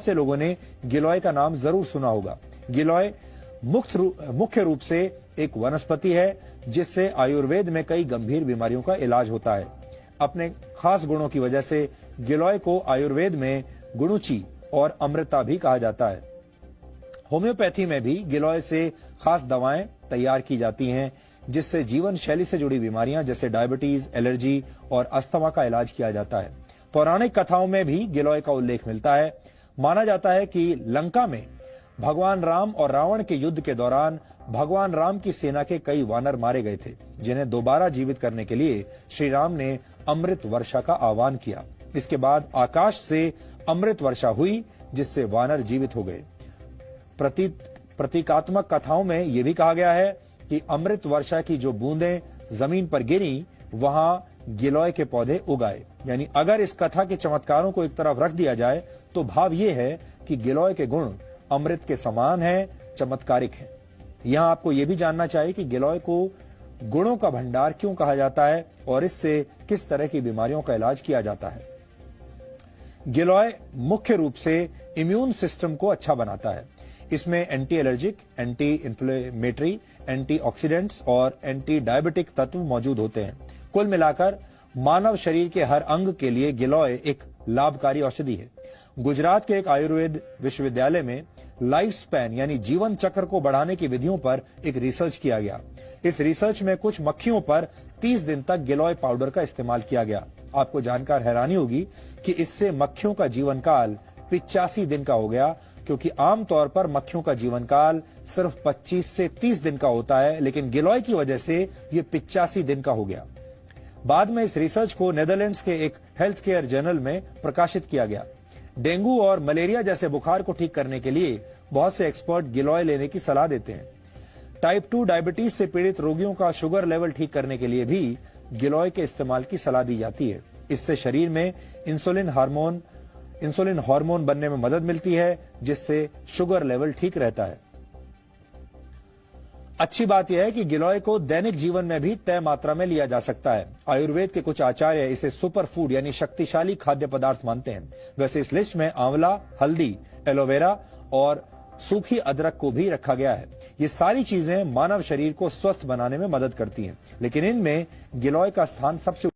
से लोगों ने गिलोय का नाम जरूर सुना होगा। गिलोय मुख्य रूप से एक वनस्पति है जिससे आयुर्वेद में कई गंभीर बीमारियों का इलाज होता है। अपने खास गुणों की वजह से गिलोय को आयुर्वेद में गुणुची और अमृता भी कहा जाता है। होम्योपैथी में भी गिलोय से खास दवाएं तैयार की जाती हैं जिससे जीवन शैली से जुड़ी बीमारियां जैसे डायबिटीज, एलर्जी और अस्थमा का इलाज किया जाता है। पौराणिक कथाओं में भी गिलोय का उल्लेख मिलता है। माना जाता है कि लंका में भगवान राम और रावण के युद्ध के दौरान भगवान राम की सेना के कई वानर मारे गए थे, जिन्हें दोबारा जीवित करने के लिए श्री राम ने अमृत वर्षा का आह्वान किया। इसके बाद आकाश से अमृत वर्षा हुई जिससे वानर जीवित हो गए। प्रतीकात्मक कथाओं में यह भी कहा गया है कि अमृत वर्षा की जो बूंदें जमीन पर गिरी वहां गिलोय के पौधे उगाए। यानी अगर इस कथा के चमत्कारों को एक तरफ रख दिया जाए तो भाव यह है कि गिलोय के गुण अमृत के समान है, चमत्कारिक है। यहां आपको यह भी जानना चाहिए कि गिलोय को गुणों का भंडार क्यों कहा जाता है और इससे किस तरह की बीमारियों का इलाज किया जाता है। गिलोय मुख्य रूप से इम्यून सिस्टम को अच्छा बनाता है। इसमें anti allergic, anti inflammatory, antioxidants और एंटी डायबिटिक तत्व मौजूद होते हैं। कुल मिलाकर मानव शरीर के हर अंग के लिए गिलोय एक लाभकारी औषधि है। गुजरात के एक आयुर्वेद विश्वविद्यालय में लाइफ स्पैन यानी जीवन चक्र को बढ़ाने की विधियों पर एक रिसर्च किया गया। इस रिसर्च में कुछ मक्खियों पर 30 दिन तक गिलोय पाउडर का इस्तेमाल किया गया। आपको जानकर हैरानी होगी कि इससे मक्खियों का जीवन काल 85 दिन का हो गया, क्योंकि आमतौर पर मक्खियों का जीवन काल सिर्फ 25 से 30 दिन का होता है, लेकिन गिलोय की वजह से यह 85 दिन का हो गया। बाद में इस रिसर्च को नेदरलैंड्स के एक हेल्थ केयर जर्नल में प्रकाशित किया गया। डेंगू और मलेरिया जैसे बुखार को ठीक करने के लिए बहुत से एक्सपर्ट गिलोय लेने की सलाह देते हैं। टाइप 2 डायबिटीज से पीड़ित रोगियों का शुगर लेवल ठीक करने के लिए भी गिलोय के इस्तेमाल की सलाह दी जाती है। इससे शरीर में इंसुलिन हार्मोन बनने में मदद मिलती है, जिससे शुगर लेवल ठीक रहता है। अच्छी बात यह है कि गिलोय को दैनिक जीवन में भी तय मात्रा में लिया जा सकता है। आयुर्वेद के कुछ आचार्य इसे सुपर फूड यानी शक्तिशाली खाद्य पदार्थ मानते हैं। वैसे इस लिस्ट में आंवला, हल्दी, एलोवेरा और सूखी अदरक को भी रखा गया है। ये सारी चीजें मानव शरीर को स्वस्थ बनाने में मदद करती हैं, लेकिन इनमें गिलोय का स्थान सबसे